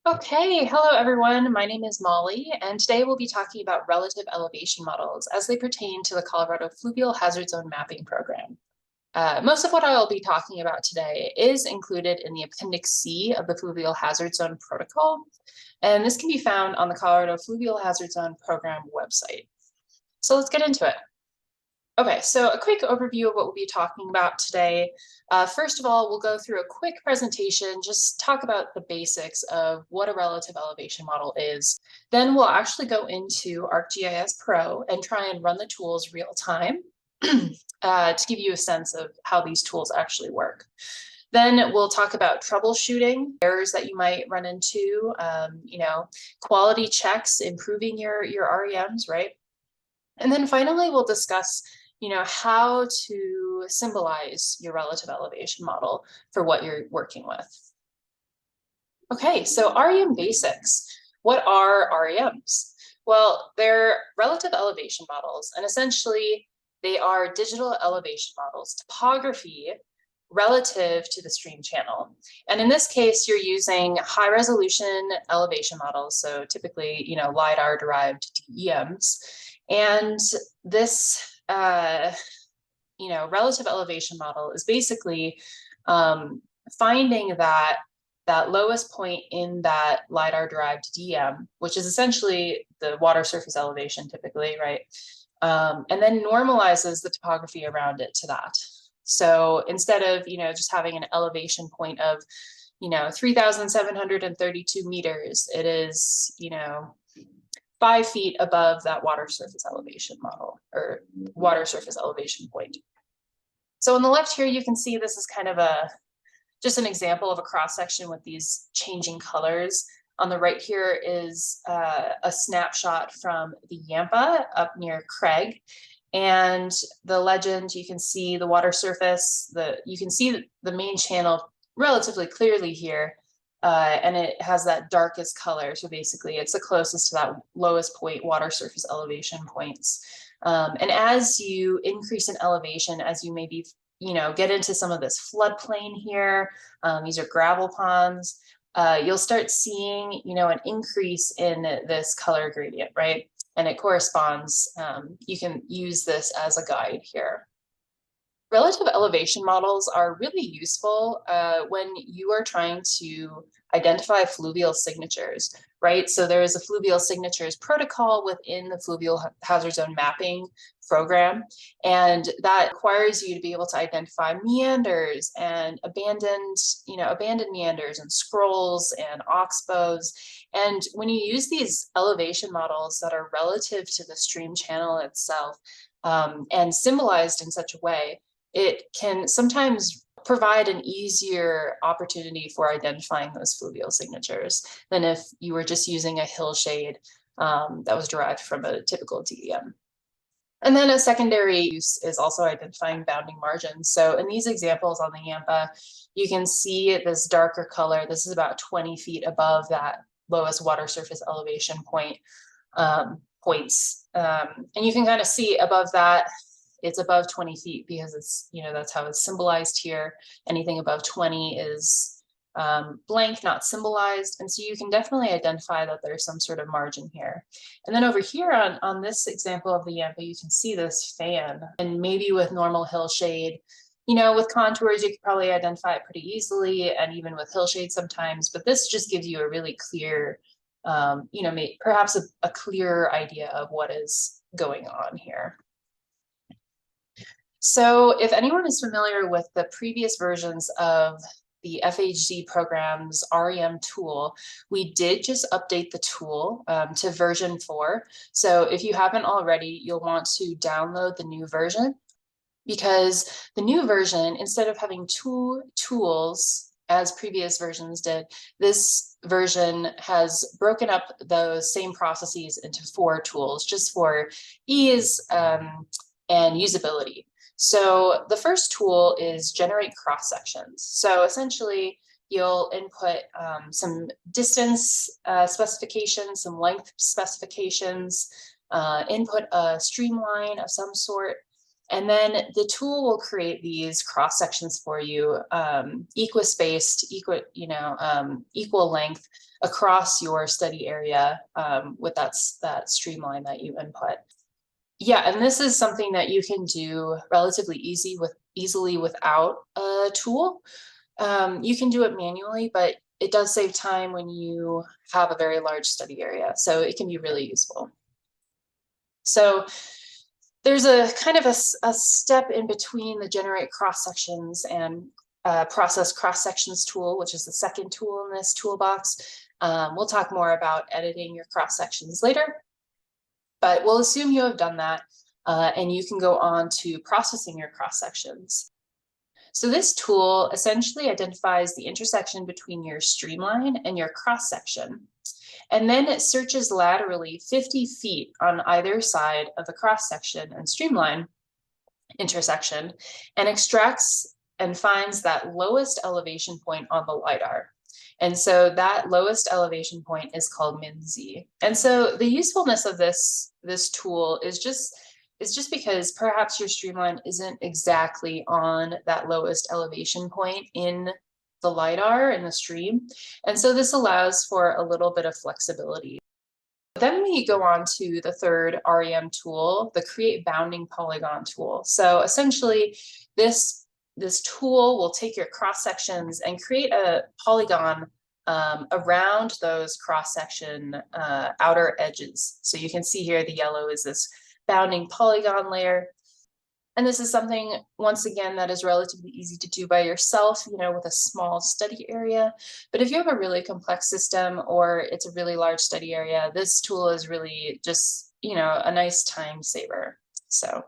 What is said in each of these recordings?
Okay, hello everyone. My name is Molly, and today we'll be talking about relative elevation models as they pertain to the Colorado Fluvial Hazard Zone Mapping Program. Most of what I'll be talking about today is included in the Appendix C of the Fluvial Hazard Zone Protocol, and this can be found on the Colorado Fluvial Hazard Zone Program website. So let's get into it. Okay, so a quick overview of what we'll be talking about today. First of all, we'll go through a quick presentation, just talk about the basics of what a relative elevation model is. Then we'll actually go into ArcGIS Pro and try and run the tools real time to give you a sense of how these tools actually work. Then we'll talk about troubleshooting, errors that you might run into, quality checks, improving your REMs, right? And then finally, we'll discuss how to symbolize your relative elevation model for what you're working with. Okay, so REM basics. What are REMs? Well, they're relative elevation models, and essentially they are digital elevation models, topography relative to the stream channel. And in this case, you're using high resolution elevation models, so typically, LiDAR derived DEMs. And this relative elevation model is basically finding that lowest point in that LiDAR-derived DM, which is essentially the water surface elevation typically, right? And then normalizes the topography around it to that. So instead of, just having an elevation point of, 3,732 meters, it is, 5 feet above that water surface elevation model or water surface elevation point. So on the left here, you can see this is kind of just an example of a cross section with these changing colors. On the right here is a snapshot from the Yampa up near Craig. And the legend, you can see the water surface, you can see the main channel relatively clearly here. And it has that darkest color. So basically it's the closest to that lowest point water surface elevation points. And as you increase in elevation, as you maybe, get into some of this floodplain here, these are gravel ponds, you'll start seeing, an increase in this color gradient, right? And it corresponds, you can use this as a guide here. Relative elevation models are really useful when you are trying to identify fluvial signatures, right? So there is a fluvial signatures protocol within the Fluvial Hazard Zone Mapping program, and that requires you to be able to identify meanders and abandoned meanders and scrolls and oxbows. And when you use these elevation models that are relative to the stream channel itself and symbolized in such a way, it can sometimes provide an easier opportunity for identifying those fluvial signatures than if you were just using a hillshade that was derived from a typical DEM. And then a secondary use is also identifying bounding margins. So in these examples on the Yampa, you can see this darker color. This is about 20 feet above that lowest water surface elevation points. And you can kind of see above that, it's above 20 feet because it's, that's how it's symbolized here. Anything above 20 is blank, not symbolized. And so you can definitely identify that there's some sort of margin here. And then over here on this example of the Yampa, you can see this fan, and maybe with normal hillshade, with contours, you could probably identify it pretty easily, and even with hillshade sometimes, but this just gives you a really clear, perhaps a clearer idea of what is going on here. So if anyone is familiar with the previous versions of the FHZ program's REM tool, we did just update the tool to version 4. So if you haven't already, you'll want to download the new version, because the new version, instead of having 2 tools as previous versions did, this version has broken up those same processes into 4 tools just for ease and usability. So the first tool is generate cross sections. So essentially, you'll input some distance specifications, some length specifications, input a streamline of some sort, and then the tool will create these cross sections for you, equispaced, equal length, across your study area with that streamline that you input. Yeah, and this is something that you can do relatively easily without a tool. You can do it manually, but it does save time when you have a very large study area, so it can be really useful. So there's a kind of a step in between the generate cross sections and process cross sections tool, which is the second tool in this toolbox. We'll talk more about editing your cross sections later, but we'll assume you have done that, and you can go on to processing your cross sections. So this tool essentially identifies the intersection between your streamline and your cross section. And then it searches laterally 50 feet on either side of the cross section and streamline intersection and extracts and finds that lowest elevation point on the LiDAR. And so that lowest elevation point is called min-z. And so the usefulness of this tool is just because perhaps your streamline isn't exactly on that lowest elevation point in the LiDAR in the stream. And so this allows for a little bit of flexibility. Then we go on to the third REM tool, the create bounding polygon tool. So essentially this tool will take your cross sections and create a polygon around those cross section outer edges. So you can see here the yellow is this bounding polygon layer. And this is something, once again, that is relatively easy to do by yourself, with a small study area. But if you have a really complex system or it's a really large study area, this tool is really just, a nice time saver. So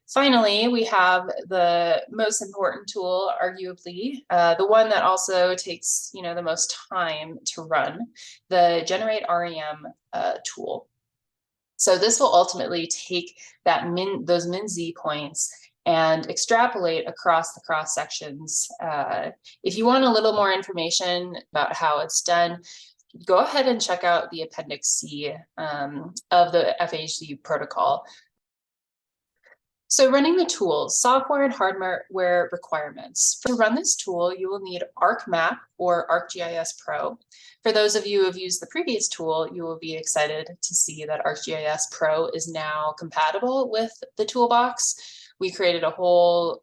finally, we have the most important tool, arguably, the one that also takes, the most time to run, the generate REM tool. So this will ultimately take those min-z points and extrapolate across the cross sections. If you want a little more information about how it's done, go ahead and check out the Appendix C of the FHD protocol. So running the tools, software and hardware requirements. To run this tool, you will need ArcMap or ArcGIS Pro. For those of you who have used the previous tool, you will be excited to see that ArcGIS Pro is now compatible with the toolbox. We created a whole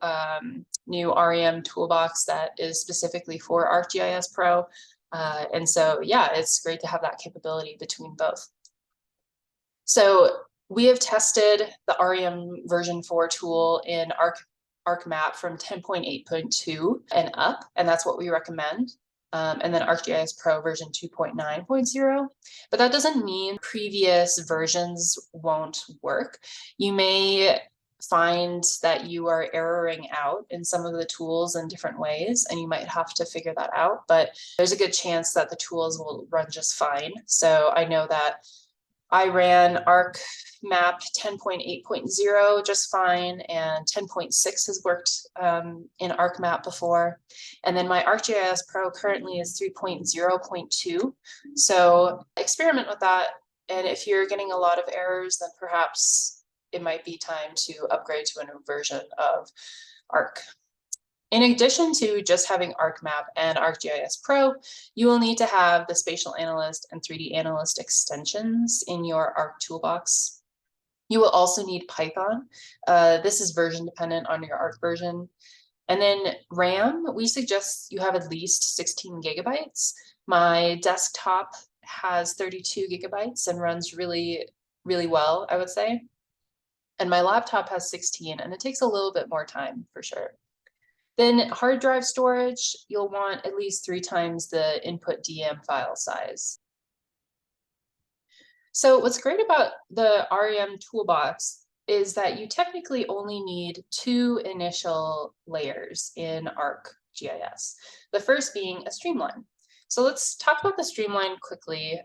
new REM toolbox that is specifically for ArcGIS Pro. And so, yeah, it's great to have that capability between both. So we have tested the REM version 4 tool in ArcMap from 10.8.2 and up, and that's what we recommend. And then ArcGIS Pro version 2.9.0. But that doesn't mean previous versions won't work. You may find that you are erroring out in some of the tools in different ways, and you might have to figure that out. But there's a good chance that the tools will run just fine. So I know that I ran ArcMap 10.8.0 just fine, and 10.6 has worked in ArcMap before. And then my ArcGIS Pro currently is 3.0.2. So experiment with that. And if you're getting a lot of errors, then perhaps it might be time to upgrade to a new version of Arc. In addition to just having ArcMap and ArcGIS Pro, you will need to have the Spatial Analyst and 3D Analyst extensions in your Arc toolbox. You will also need Python. This is version dependent on your Arc version. And then RAM, we suggest you have at least 16 gigabytes. My desktop has 32 gigabytes and runs really, really well, I would say. And my laptop has 16, and it takes a little bit more time for sure. Then hard drive storage, you'll want at least 3 times the input DM file size. So what's great about the REM toolbox is that you technically only need 2 initial layers in ArcGIS. The first being a streamline. So let's talk about the streamline quickly.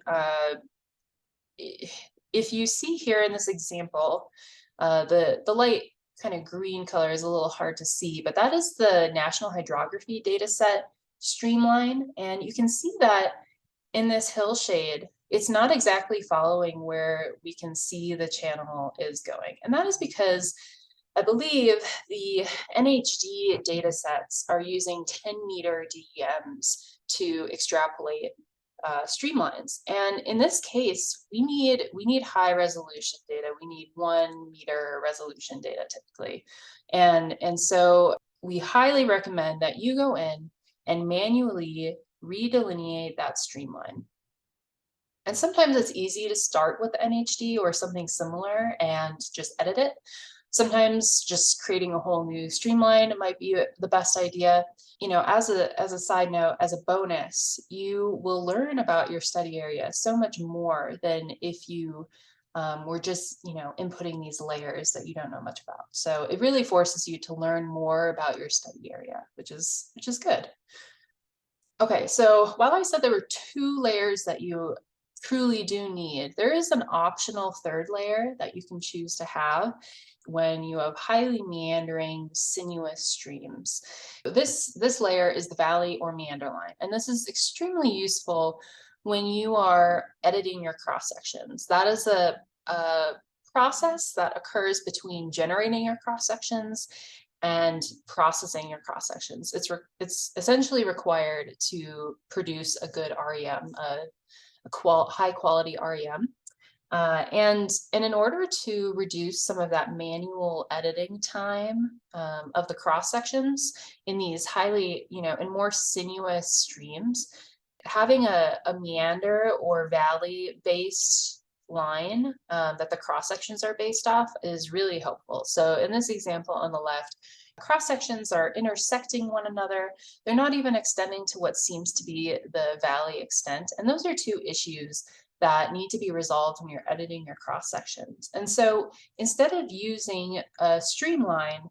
If you see here in this example, the light kind of green color is a little hard to see, but that is the National Hydrography Dataset streamline. And you can see that in this hillshade, it's not exactly following where we can see the channel is going. And that is because I believe the NHD datasets are using 10-meter DEMs to extrapolate streamlines. And in this case, we need high resolution data. We need 1 meter resolution data typically. And so we highly recommend that you go in and manually redelineate that streamline. And sometimes it's easy to start with NHD or something similar and just edit it. Sometimes just creating a whole new streamline might be the best idea. You know, as a side note, as a bonus, you will learn about your study area so much more than if you were just, you know, inputting these layers that you don't know much about. So it really forces you to learn more about your study area, which is good. Okay, so while I said there were 2 layers that you truly do need, there is an optional 3rd layer that you can choose to have when you have highly meandering sinuous streams. This layer is the valley or meander line, and this is extremely useful when you are editing your cross sections. That is a process that occurs between generating your cross sections and processing your cross sections. It's essentially required to produce a good REM, high quality REM. And in order to reduce some of that manual editing time of the cross sections in these highly, you know, in more sinuous streams, having a meander or valley based line that the cross sections are based off is really helpful. So in this example on the left, cross sections are intersecting one another. They're not even extending to what seems to be the valley extent. And those are 2 issues that need to be resolved when you're editing your cross sections. And so instead of using a streamline,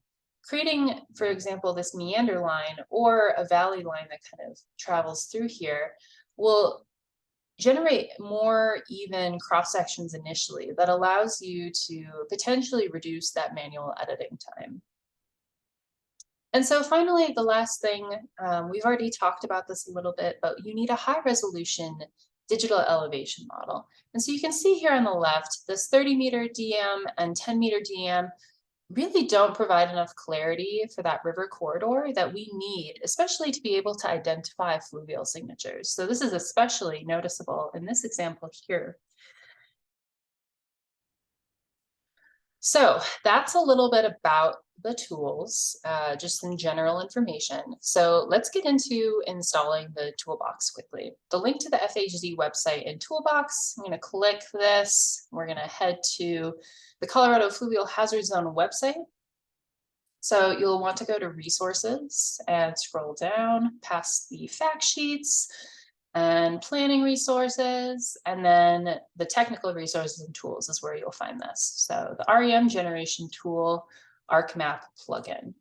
creating, for example, this meander line or a valley line that kind of travels through here will generate more even cross sections initially that allows you to potentially reduce that manual editing time. And so finally, the last thing, we've already talked about this a little bit, but you need a high resolution digital elevation model. And so you can see here on the left, this 30-meter DM and 10-meter DM really don't provide enough clarity for that river corridor that we need, especially to be able to identify fluvial signatures. So this is especially noticeable in this example here. So that's a little bit about the tools, just some general information. So let's get into installing the toolbox quickly. The link to the FHD website and toolbox, I'm going to click this. We're going to head to the Colorado Fluvial Hazard Zone website. So you'll want to go to resources and scroll down past the fact sheets and planning resources, and then the technical resources and tools is where you'll find this. So the REM generation tool, ArcMap plugin.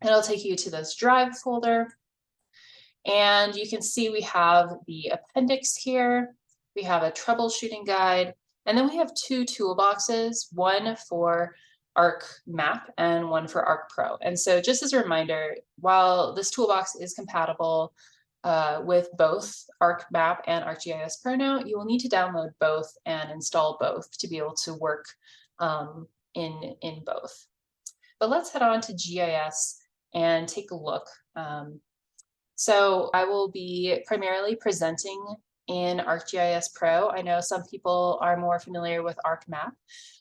It'll take you to this drive folder, and you can see we have the appendix here. We have a troubleshooting guide, and then we have 2 toolboxes, one for ArcMap and one for ArcPro. And so just as a reminder, while this toolbox is compatible with both ArcMap and ArcGIS Pro now, you will need to download both and install both to be able to work in both. But let's head on to GIS and take a look. So I will be primarily presenting in ArcGIS Pro. I know some people are more familiar with ArcMap.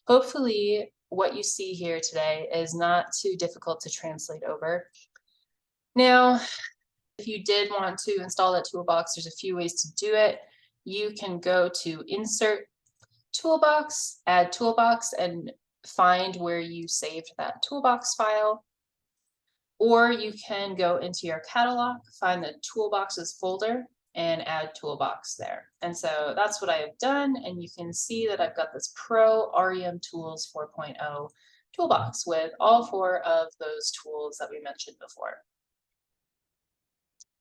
Hopefully what you see here today is not too difficult to translate over. Now, if you did want to install that toolbox, there's a few ways to do it. You can go to Insert Toolbox, Add Toolbox, and find where you saved that toolbox file. Or you can go into your catalog, find the Toolboxes folder, and add Toolbox there. And so that's what I have done, and you can see that I've got this Pro REM Tools 4.0 toolbox with all 4 of those tools that we mentioned before.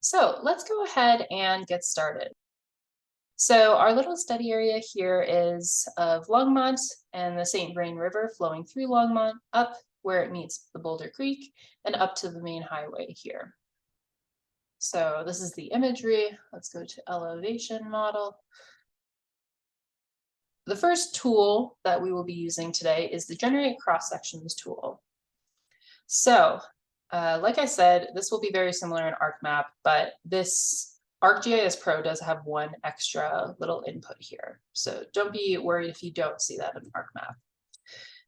So let's go ahead and get started. So our little study area here is of Longmont and the St. Vrain River flowing through Longmont up where it meets the Boulder Creek and up to the main highway here. So this is the imagery. Let's go to elevation model. The first tool that we will be using today is the Generate Cross Sections tool. So like I said, this will be very similar in ArcMap, but this ArcGIS Pro does have one extra little input here, so don't be worried if you don't see that in ArcMap.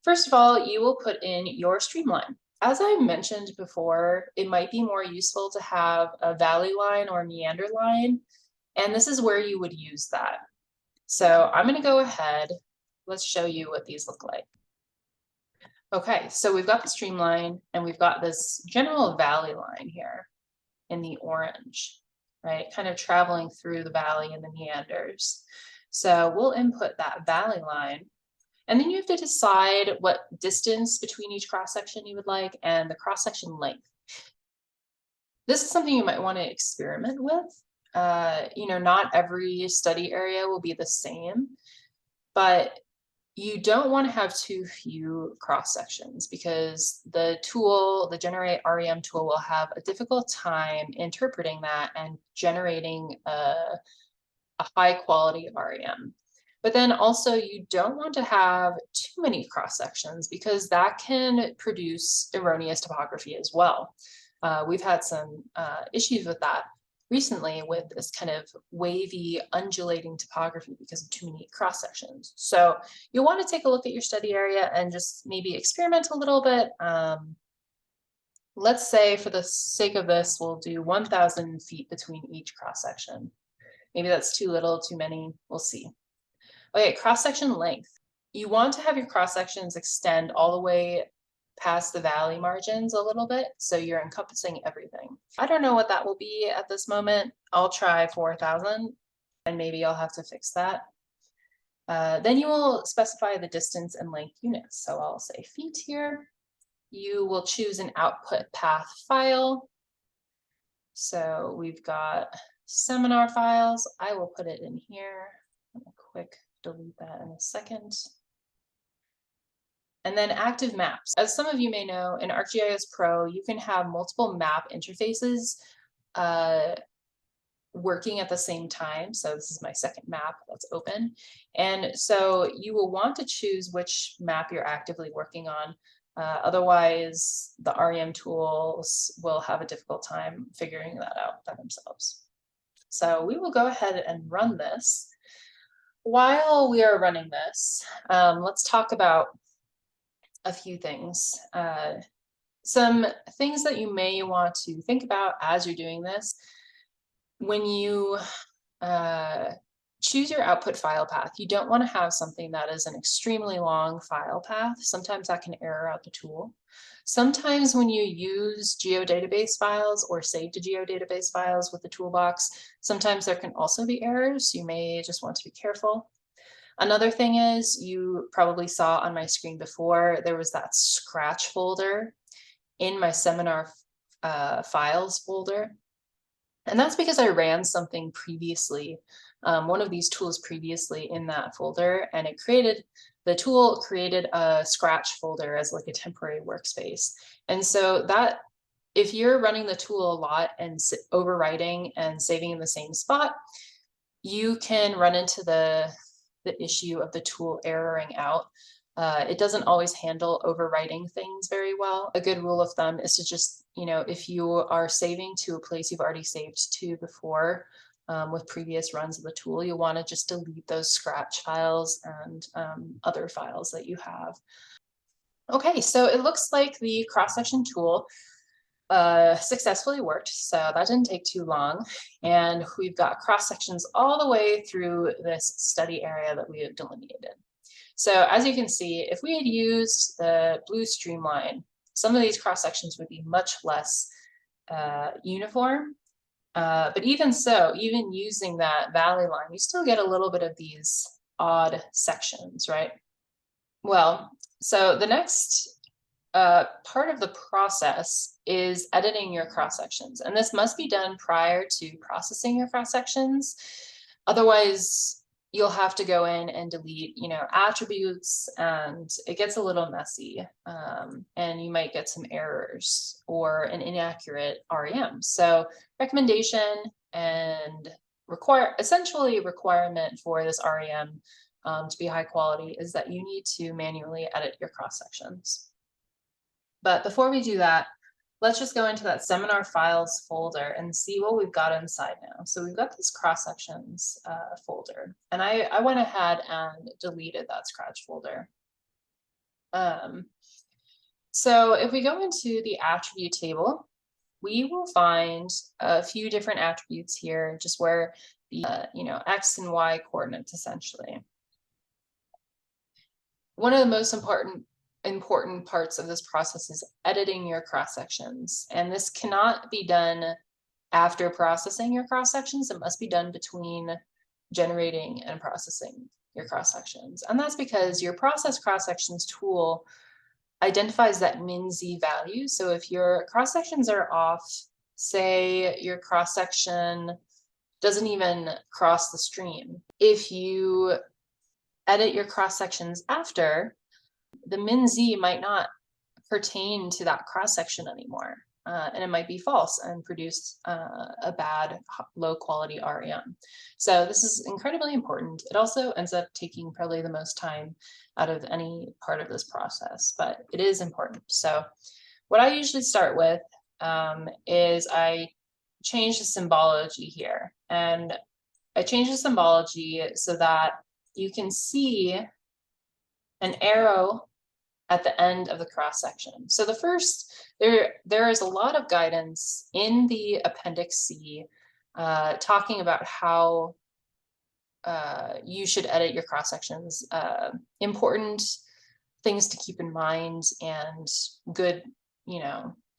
First of all, you will put in your streamline. As I mentioned before, it might be more useful to have a valley line or meander line, and this is where you would use that. So I'm going to go ahead. Let's show you what these look like. Okay, so we've got the streamline and we've got this general valley line here in the orange, right? Kind of traveling through the valley and the meanders. So we'll input that valley line, and then you have to decide what distance between each cross section you would like and the cross section length. This is something you might want to experiment with. Not every study area will be the same, but you don't want to have too few cross sections because the tool, the Generate REM tool, will have a difficult time interpreting that and generating a high quality of REM. But then also you don't want to have too many cross sections because that can produce erroneous topography as well. We've had some issues with that recently with this kind of wavy, undulating topography because of too many cross sections. So you'll want to take a look at your study area and just maybe experiment a little bit. Let's say for the sake of this, we'll do 1,000 feet between each cross section. Maybe that's too little, too many, we'll see. Okay, cross section length. You want to have your cross sections extend all the way past the valley margins a little bit, so you're encompassing everything. I don't know what that will be at this moment. I'll try 4,000 and maybe I'll have to fix that. Then you will specify the distance and length units. So I'll say feet here. You will choose an output path file. So we've got seminar files. I will put it in here. I'll quick delete that in a second. And then active maps. As some of you may know, in ArcGIS Pro, you can have multiple map interfaces working at the same time. So this is my second map that's open. And so you will want to choose which map you're actively working on. Otherwise, the REM tools will have a difficult time figuring that out by themselves. So we will go ahead and run this. While we are running this, let's talk about a few things. Some things that you may want to think about as you're doing this. When you choose your output file path, you don't want to have something that is an extremely long file path. Sometimes that can error out the tool. Sometimes when you use geodatabase files or save to geodatabase files with the toolbox, sometimes there can also be errors. You may just want to be careful. Another thing is, you probably saw on my screen before, there was that scratch folder in my seminar files folder. And that's because I ran something previously, one of these tools previously in that folder, and the tool created a scratch folder as like a temporary workspace. And so that, if you're running the tool a lot and overwriting and saving in the same spot, you can run into the issue of the tool erroring out. It doesn't always handle overwriting things very well. A good rule of thumb is to just, if you are saving to a place you've already saved to before with previous runs of the tool, you'll want to just delete those scratch files and other files that you have. Okay, so it looks like the cross-section tool successfully worked, so that didn't take too long, and we've got cross sections all the way through this study area that we have delineated. So as you can see, if we had used the blue streamline, some of these cross sections would be much less uniform, but even so, even using that valley line, you still get a little bit of these odd sections, right? Well, so the next part of the process is editing your cross sections, and this must be done prior to processing your cross sections. Otherwise, you'll have to go in and delete, attributes, and it gets a little messy, and you might get some errors or an inaccurate REM. So, recommendation and essentially requirement for this REM to be high quality is that you need to manually edit your cross sections. But before we do that, let's just go into that seminar files folder and see what we've got inside now. So we've got this cross sections folder, and I went ahead and deleted that scratch folder. So if we go into the attribute table, we will find a few different attributes here, just where the X and Y coordinates essentially. One of the most important parts of this process is editing your cross sections, and this cannot be done after processing your cross sections. It must be done between generating and processing your cross sections, and that's because your process cross sections tool identifies that min-z value. So if your cross sections are off, say your cross section doesn't even cross the stream, if you edit your cross sections after, the min-z might not pertain to that cross section anymore, and it might be false and produce a bad, low quality REM. So this is incredibly important. It also ends up taking probably the most time out of any part of this process, but it is important. So what I usually start with is I change the symbology here, and I change the symbology so that you can see an arrow at the end of the cross section. So the first, there is a lot of guidance in the Appendix C talking about how you should edit your cross sections, important things to keep in mind, and good,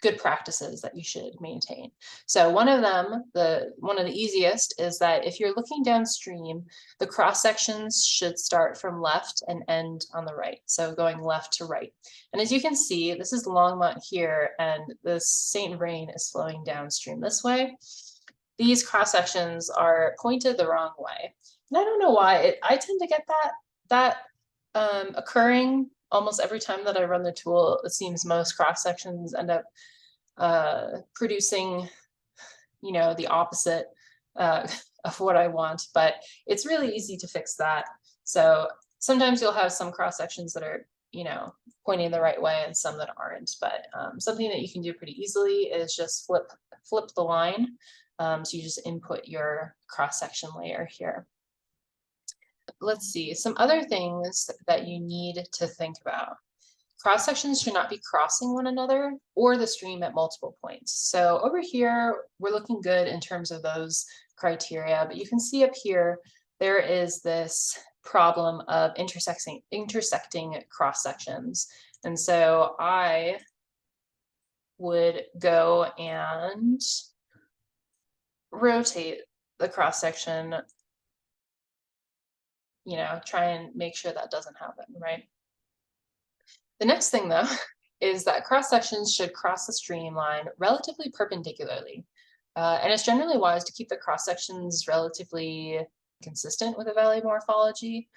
good practices that you should maintain. So one of them, one of the easiest, is that if you're looking downstream, the cross sections should start from left and end on the right. So going left to right. And as you can see, this is Longmont here, and the St. Vrain is flowing downstream this way. These cross sections are pointed the wrong way. And I don't know why. I tend to get that occurring almost every time that I run the tool. It seems most cross sections end up producing, the opposite of what I want, but it's really easy to fix that. So sometimes you'll have some cross sections that are, pointing the right way and some that aren't, but something that you can do pretty easily is just flip the line. So you just input your cross section layer here. Let's see, some other things that you need to think about. Cross sections should not be crossing one another or the stream at multiple points. So over here, we're looking good in terms of those criteria, but you can see up here, there is this problem of intersecting cross sections. And so I would go and rotate the cross section, try and make sure that doesn't happen, right? The next thing, though, is that cross sections should cross the streamline relatively perpendicularly. And it's generally wise to keep the cross sections relatively consistent with the valley morphology.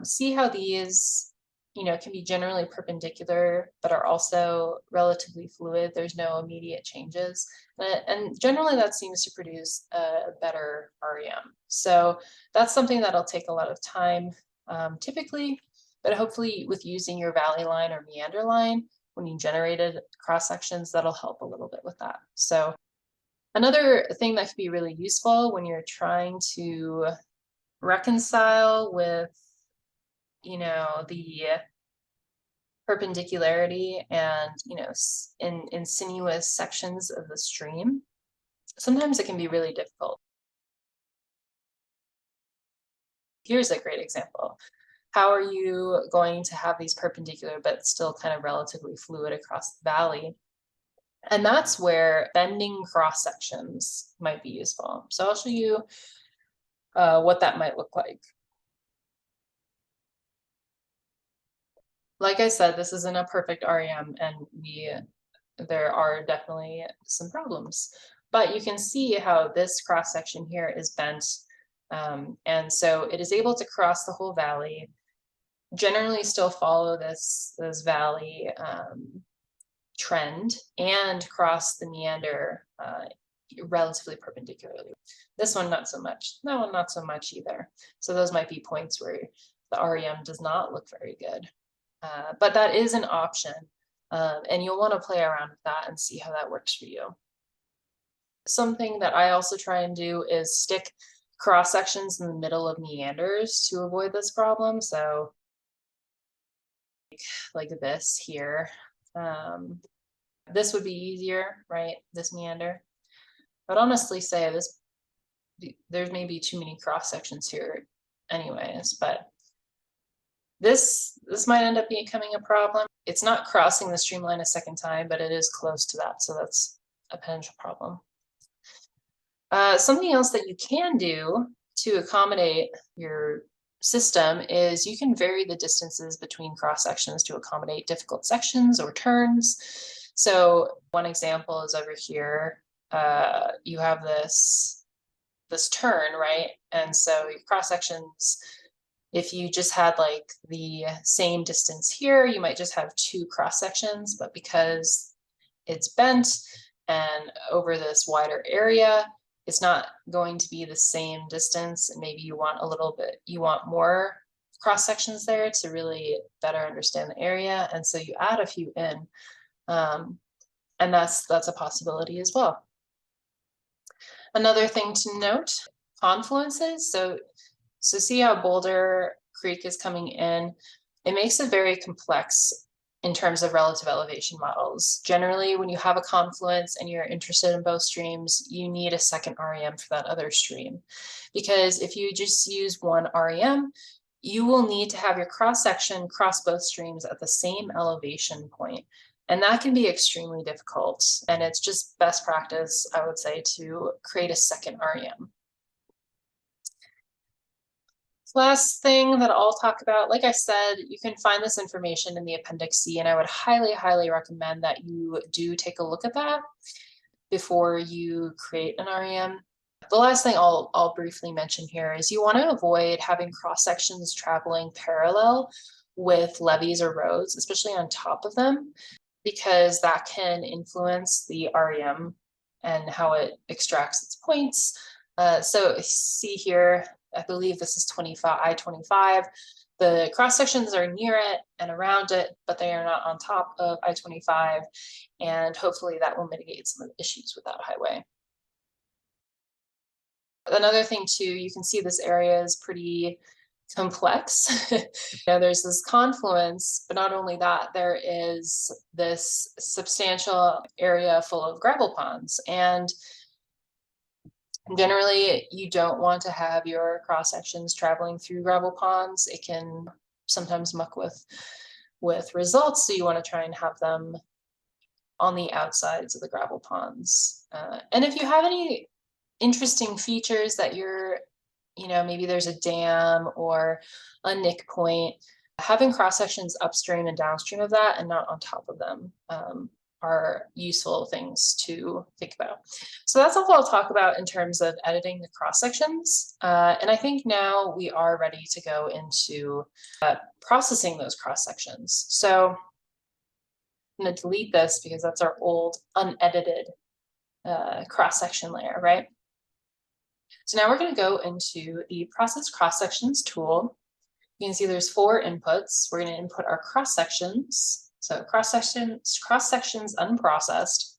See how these, can be generally perpendicular, but are also relatively fluid. There's no immediate changes. And generally that seems to produce a better REM. So that's something that'll take a lot of time typically, but hopefully with using your valley line or meander line, when you generated cross sections, that'll help a little bit with that. So another thing that could be really useful when you're trying to reconcile with, the perpendicularity and, in insinuous sections of the stream, sometimes it can be really difficult. Here's a great example. How are you going to have these perpendicular but still kind of relatively fluid across the valley? And that's where bending cross sections might be useful. So I'll show you what that might look like. Like I said, this isn't a perfect REM, and there are definitely some problems. But you can see how this cross section here is bent, and so it is able to cross the whole valley, generally still follow this valley trend, and cross the meander relatively perpendicularly. This one not so much. That one not so much either. So those might be points where the REM does not look very good. But that is an option And you'll want to play around with that and see how that works for you. Something that I also try and do is stick cross sections in the middle of meanders to avoid this problem. So like this here. This would be easier, right? This meander. I'd honestly say there's maybe too many cross sections here anyways, but this might end up becoming a problem. It's not crossing the streamline a second time, but it is close to that. So that's a potential problem. Something else that you can do to accommodate your system is you can vary the distances between cross sections to accommodate difficult sections or turns. So one example is over here. You have this turn, right? And so your cross sections, if you just had like the same distance here, you might just have 2 cross sections, but because it's bent and over this wider area, it's not going to be the same distance. And maybe you want more cross sections there to really better understand the area. And so you add a few in, and that's a possibility as well. Another thing to note, confluences. So see how Boulder Creek is coming in. It makes it very complex in terms of relative elevation models. Generally, when you have a confluence and you're interested in both streams, you need a second REM for that other stream. Because if you just use one REM, you will need to have your cross section cross both streams at the same elevation point. And that can be extremely difficult. And it's just best practice, I would say, to create a second REM. Last thing that I'll talk about, like I said, you can find this information in the Appendix C, and I would highly, highly recommend that you do take a look at that before you create an REM. The last thing I'll briefly mention here is you want to avoid having cross sections traveling parallel with levees or roads, especially on top of them, because that can influence the REM and how it extracts its points. So see here, I believe this is I-25. The cross sections are near it and around it, but they are not on top of I-25. And hopefully that will mitigate some of the issues with that highway. Another thing too, you can see this area is pretty complex. There's this confluence, but not only that, there is this substantial area full of gravel ponds. And generally, you don't want to have your cross sections traveling through gravel ponds. It can sometimes muck with results. So you want to try and have them on the outsides of the gravel ponds. And if you have any interesting features that maybe there's a dam or a nick point, having cross sections upstream and downstream of that and not on top of them are useful things to think about. So that's all I'll talk about in terms of editing the cross sections. And I think now we are ready to go into processing those cross sections. So I'm going to delete this because that's our old unedited cross section layer, right? So now we're going to go into the Process Cross Sections tool. You can see there's 4 inputs. We're going to input our cross sections. So cross sections unprocessed,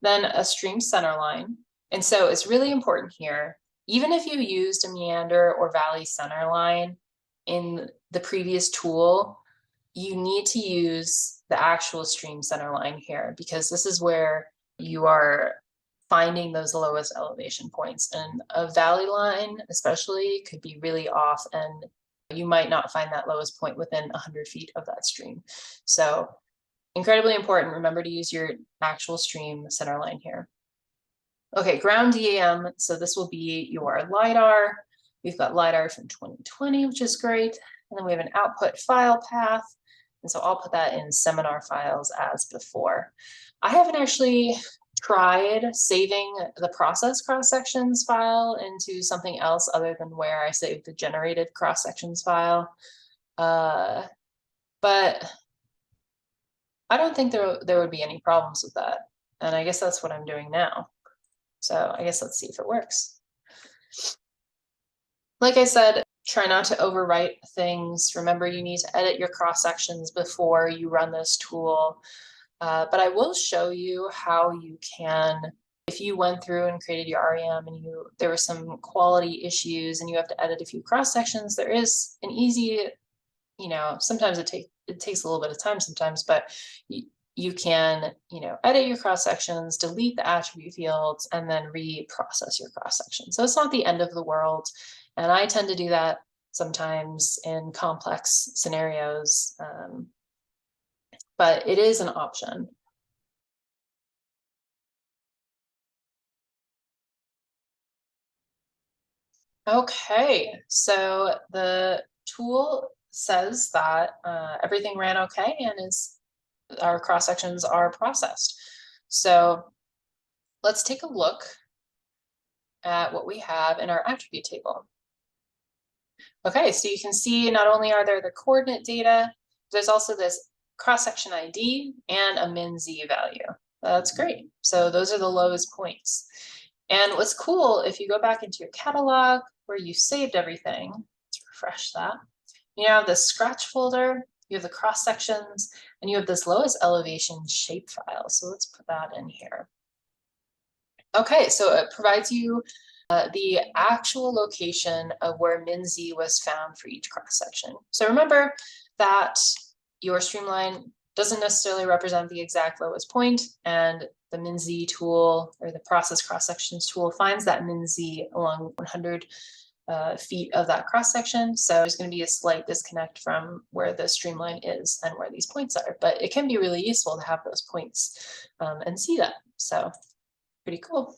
then a stream center line. And so it's really important here, even if you used a meander or valley center line in the previous tool, you need to use the actual stream center line here, because this is where you are finding those lowest elevation points. And a valley line especially could be really off, and you might not find that lowest point within 100 feet of that stream. So incredibly important. Remember to use your actual stream center line here. Okay, ground DAM. So this will be your LiDAR. We've got LiDAR from 2020, which is great. And then we have an output file path. And so I'll put that in seminar files as before. I haven't actually tried saving the process cross sections file into something else other than where I saved the generated cross sections file. But I don't think there would be any problems with that. And I guess that's what I'm doing now. So I guess let's see if it works. Like I said, try not to overwrite things. Remember, you need to edit your cross sections before you run this tool. But I will show you how you can, if you went through and created your REM and there were some quality issues and you have to edit a few cross sections, there is an easy, sometimes it takes a little bit of time sometimes, but you can, edit your cross sections, delete the attribute fields, and then reprocess your cross section. So it's not the end of the world. And I tend to do that sometimes in complex scenarios, but it is an option. Okay, so the tool says that everything ran okay and our cross sections are processed. So let's take a look at what we have in our attribute table. Okay, so you can see not only are there the coordinate data, there's also this cross-section ID and a min-z value. That's great. So those are the lowest points. And what's cool, if you go back into your catalog where you saved everything, let's refresh that. You have the scratch folder, you have the cross sections, and you have this lowest elevation shape file. So let's put that in here. Okay, so it provides you the actual location of where min-z was found for each cross section. So remember that your streamline doesn't necessarily represent the exact lowest point, and the min-z tool or the process cross sections tool finds that min-z along 100 feet of that cross section. So there's going to be a slight disconnect from where the streamline is and where these points are, but it can be really useful to have those points and see that. So pretty cool.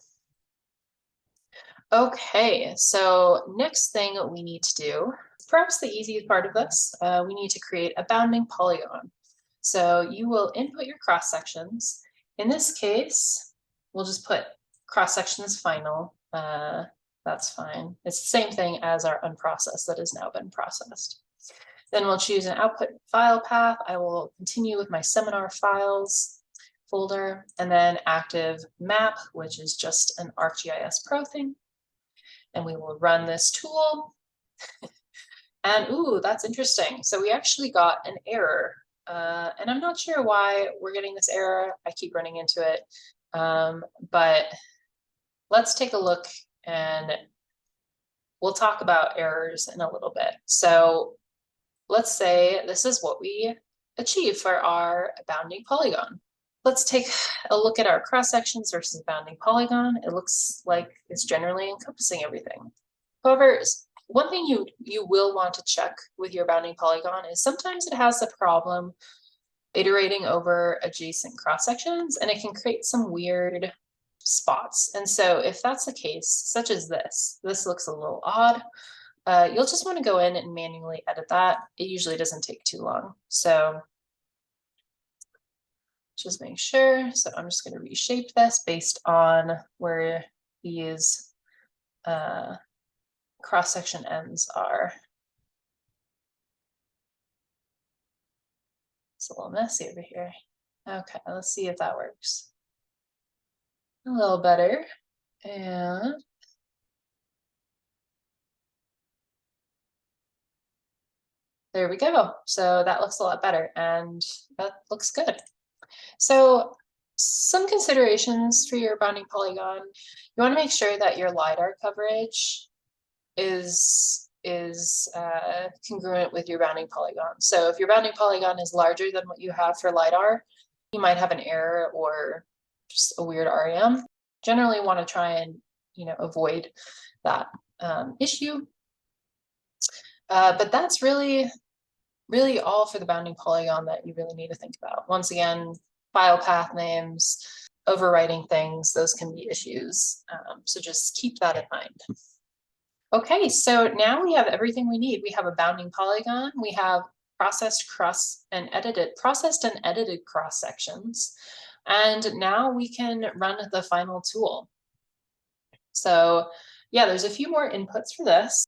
Okay, so next thing we need to do, perhaps the easiest part of this, we need to create a bounding polygon. So you will input your cross sections. In this case, we'll just put cross sections final. That's fine. It's the same thing as our unprocessed that has now been processed. Then we'll choose an output file path. I will continue with my seminar files folder, and then active map, which is just an ArcGIS Pro thing. And we will run this tool. And ooh, that's interesting. So we actually got an error. And I'm not sure why we're getting this error. I keep running into it. But let's take a look and we'll talk about errors in a little bit. So let's say this is what we achieve for our bounding polygon. Let's take a look at our cross sections versus bounding polygon. It looks like it's generally encompassing everything. However, one thing you will want to check with your bounding polygon is sometimes it has the problem iterating over adjacent cross sections, and it can create some weird spots. And so if that's the case, such as this looks a little odd, you'll just want to go in and manually edit that. It usually doesn't take too long. So just make sure. So I'm just going to reshape this based on where these cross-section ends are. It's a little messy over here. Okay, let's see if that works. A little better. And there we go. So that looks a lot better and that looks good. So some considerations for your bounding polygon. You want to make sure that your LiDAR coverage is congruent with your bounding polygon. So if your bounding polygon is larger than what you have for LiDAR, you might have an error or just a weird REM. Generally want to try and avoid that issue. But that's really all for the bounding polygon that you really need to think about. Once again, file path names, overwriting things, those can be issues. So just keep that in mind. Okay, so now we have everything we need. We have a bounding polygon, we have processed and edited cross sections, and now we can run the final tool. So yeah, there's a few more inputs for this.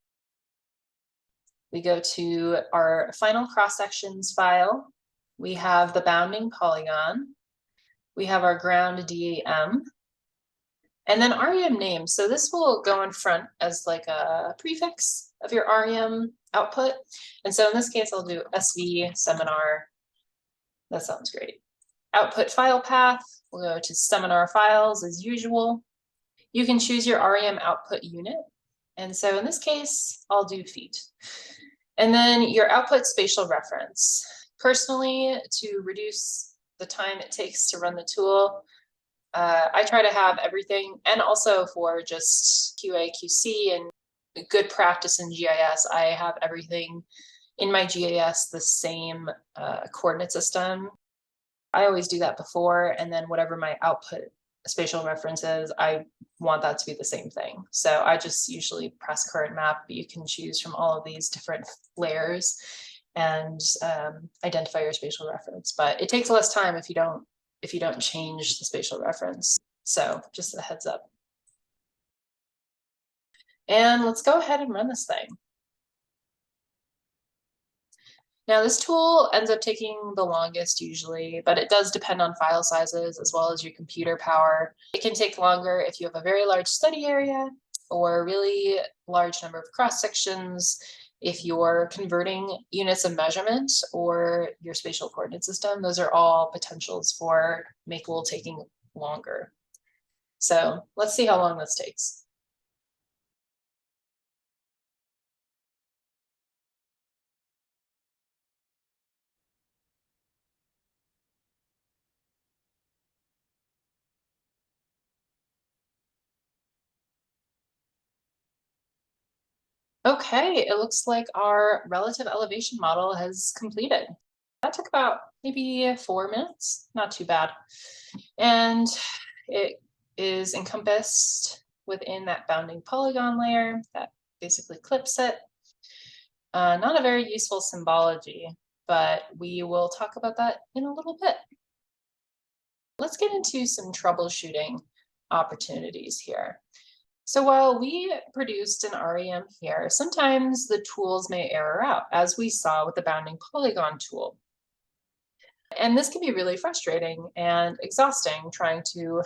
We go to our final cross sections file. We have the bounding polygon. We have our ground DAM. And then REM name. So this will go in front as like a prefix of your REM output. And so in this case, I'll do SV seminar. That sounds great. output file path. We'll go to seminar files as usual. You can choose your REM output unit. And so in this case, I'll do feet. And then your output spatial reference. Personally, to reduce the time it takes to run the tool, I try to have everything, and also for just QA, QC, and good practice in GIS, I have everything in my GIS the same coordinate system. I always do that before, and then whatever my output spatial reference is, I want that to be the same thing. So I just usually press current map, but you can choose from all of these different layers and identify your spatial reference. But it takes less time if you don't change the spatial reference. So just a heads up. And let's go ahead and run this thing. Now this tool ends up taking the longest usually, but it does depend on file sizes as well as your computer power. It can take longer if you have a very large study area or a really large number of cross sections, if you're converting units of measurement or your spatial coordinate system. Those are all potentials for Makeable taking longer. So let's see how long this takes. Okay, it looks like our relative elevation model has completed. That took about maybe 4 minutes, not too bad. And it is encompassed within that bounding polygon layer that basically clips it. Not a very useful symbology, but we will talk about that in a little bit. Let's get into some troubleshooting opportunities here. So while we produced an REM here, sometimes the tools may error out, as we saw with the bounding polygon tool. And this can be really frustrating and exhausting trying to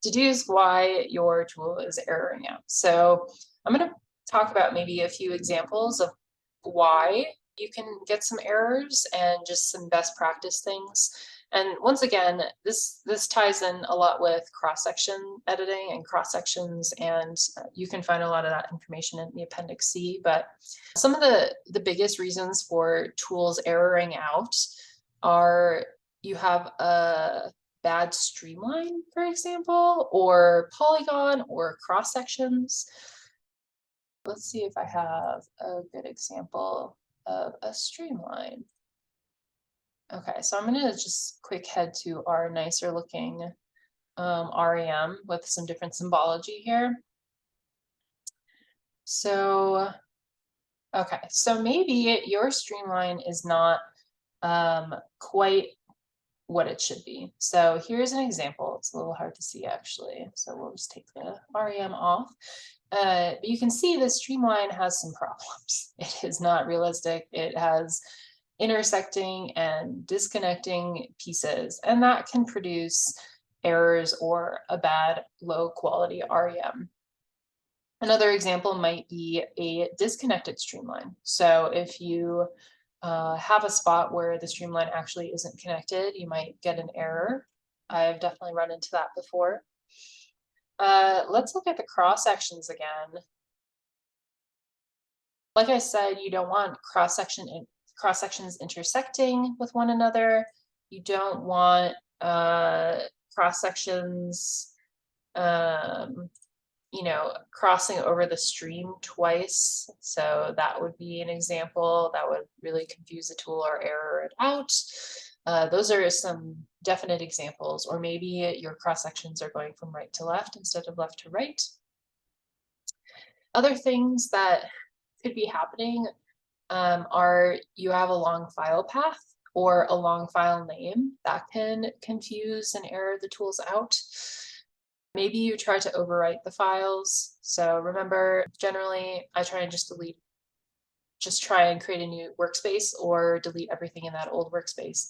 deduce why your tool is erroring out. So I'm going to talk about maybe a few examples of why you can get some errors and just some best practice things. And once again, this ties in a lot with cross-section editing and cross-sections, and you can find a lot of that information in the Appendix C. But some of the biggest reasons for tools erroring out are you have a bad streamline, for example, or polygon or cross-sections. Let's see if I have a good example of a streamline. Okay, so I'm going to just quick head to our nicer looking REM with some different symbology here. So, okay, so maybe your streamline is not quite what it should be. So here's an example. It's a little hard to see actually. So we'll just take the REM off. But you can see the streamline has some problems. It is not realistic. It has intersecting and disconnecting pieces, and that can produce errors or a bad low quality REM. Another example might be a disconnected streamline. So if you have a spot where the streamline actually isn't connected, you might get an error. I've definitely run into that before. Let's look at the cross sections again. Like I said, you don't want cross sections intersecting with one another. You don't want cross sections crossing over the stream twice. So that would be an example that would really confuse the tool or error it out. Those are some definite examples, or maybe your cross sections are going from right to left instead of left to right. Other things that could be happening are you have a long file path or a long file name that can confuse and error the tools out. Maybe you try to overwrite the files. So remember, generally I try and just try and create a new workspace or delete everything in that old workspace.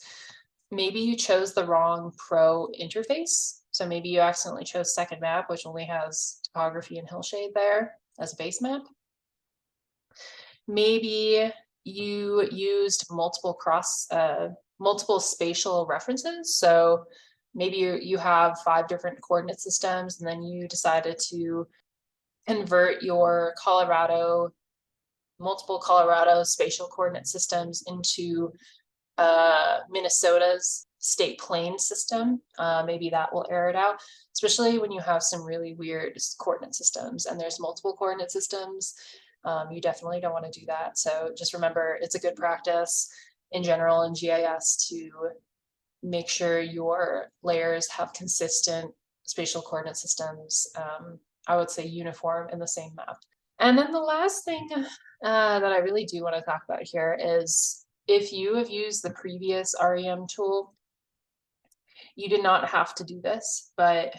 Maybe you chose the wrong pro interface. So maybe you accidentally chose second map, which only has topography and hillshade there as a base map. Maybe you used multiple multiple spatial references. So maybe you have 5 different coordinate systems, and then you decided to convert your multiple Colorado spatial coordinate systems into Minnesota's state plane system. Maybe that will air it out, especially when you have some really weird coordinate systems and there's multiple coordinate systems. You definitely don't want to do that. So just remember, it's a good practice in general in GIS to make sure your layers have consistent spatial coordinate systems. I would say uniform in the same map. And then the last thing that I really do want to talk about here is if you have used the previous REM tool, you did not have to do this, but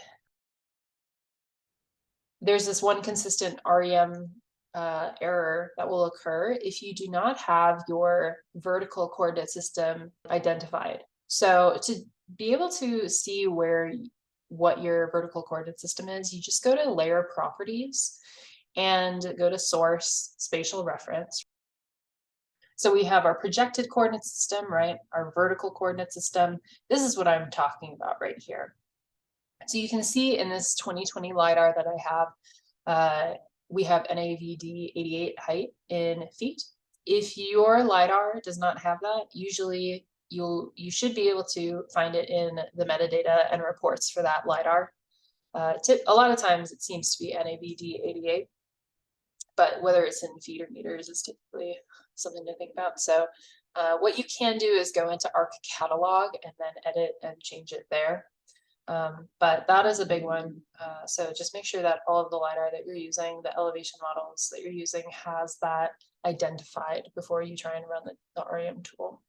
there's this one consistent REM error that will occur if you do not have your vertical coordinate system identified. So to be able to see what your vertical coordinate system is, you just go to layer properties and go to source spatial reference. So we have our projected coordinate system, right? Our vertical coordinate system. This is what I'm talking about right here. So you can see in this 2020 LiDAR that I have, we have NAVD 88 height in feet. If your LiDAR does not have that, usually you should be able to find it in the metadata and reports for that LiDAR. A lot of times it seems to be NAVD 88, but whether it's in feet or meters is typically something to think about. So what you can do is go into ARC catalog and then edit and change it there. But that is a big one. So just make sure that all of the LiDAR that you're using, the elevation models that you're using, has that identified before you try and run the REM tool.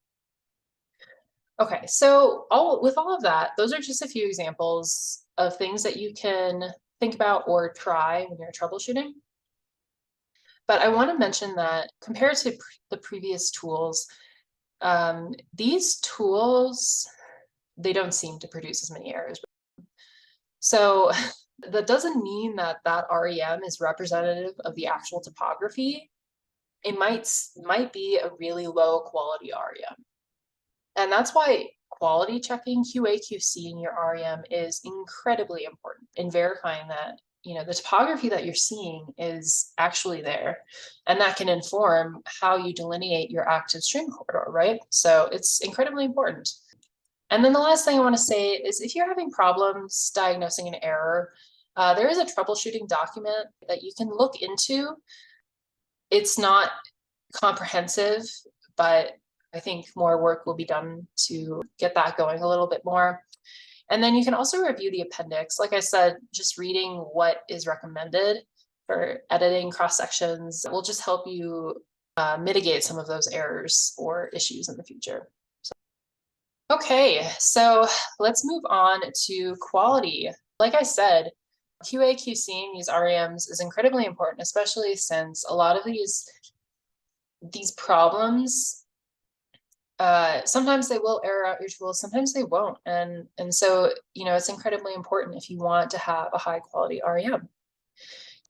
Okay, so with all of that, those are just a few examples of things that you can think about or try when you're troubleshooting. But I want to mention that compared to the previous tools, these tools, they don't seem to produce as many errors. So that doesn't mean that REM is representative of the actual topography. It might be a really low quality REM. And that's why quality checking, QA/QC in your REM is incredibly important in verifying that the topography that you're seeing is actually there, and that can inform how you delineate your active stream corridor, right? So it's incredibly important. And then the last thing I want to say is if you're having problems diagnosing an error, there is a troubleshooting document that you can look into. It's not comprehensive, but I think more work will be done to get that going a little bit more. And then you can also review the appendix. Like I said, just reading what is recommended for editing cross-sections will just help you mitigate some of those errors or issues in the future. Okay, so let's move on to quality. Like I said, QA/QCing these REMs is incredibly important, especially since a lot of these problems, sometimes they will error out your tools, sometimes they won't. And so, it's incredibly important if you want to have a high quality REM.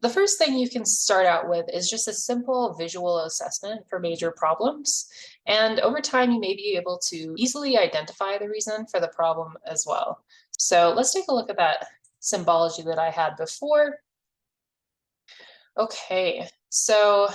The first thing you can start out with is just a simple visual assessment for major problems. And over time, you may be able to easily identify the reason for the problem as well. So let's take a look at that symbology that I had before. Okay, so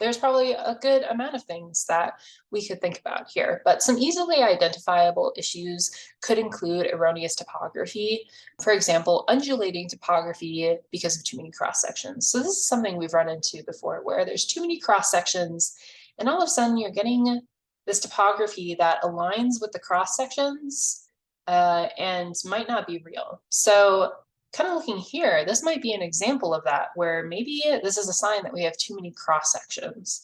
there's probably a good amount of things that we could think about here, but some easily identifiable issues could include erroneous topography. For example, undulating topography because of too many cross sections. So this is something we've run into before, where there's too many cross sections and all of a sudden you're getting this topography that aligns with the cross sections and might not be real. So kind of looking here, this might be an example of that, where maybe this is a sign that we have too many cross sections.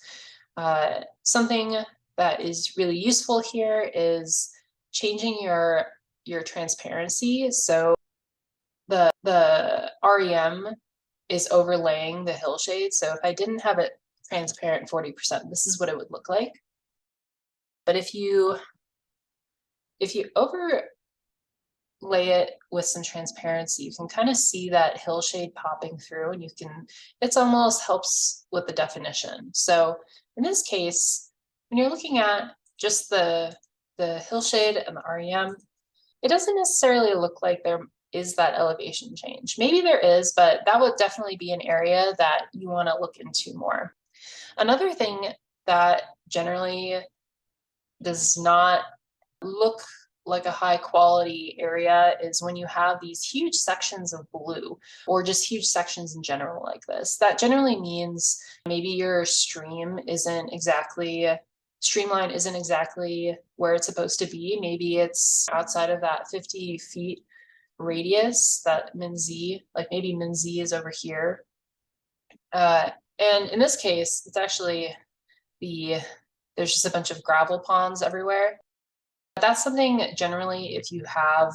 Something that is really useful here is changing your transparency. So the REM is overlaying the hillshade. So if I didn't have it transparent 40%, this is what it would look like. But if you overlay it with some transparency, you can kind of see that hillshade popping through, and it almost helps with the definition. So in this case, when you're looking at just the the hillshade and the REM, it doesn't necessarily look like there is that elevation change. Maybe there is, but that would definitely be an area that you want to look into more. Another thing that generally does not look like a high quality area is when you have these huge sections of blue or just huge sections in general like this. That generally means maybe your streamline isn't exactly where it's supposed to be. Maybe it's outside of that 50 feet radius, that min Z, like maybe min Z is over here. And in this case, it's actually there's just a bunch of gravel ponds everywhere. That's something generally, if you have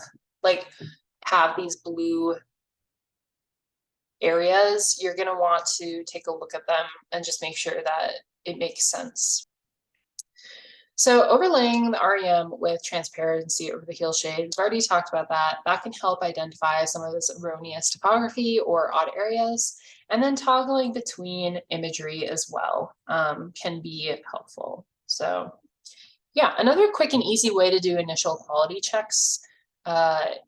these blue areas, you're going to want to take a look at them and just make sure that it makes sense. So overlaying the REM with transparency over the hillshade, we've already talked about that. That can help identify some of this erroneous topography or odd areas. And then toggling between imagery as well can be helpful. So yeah, another quick and easy way to do initial quality checks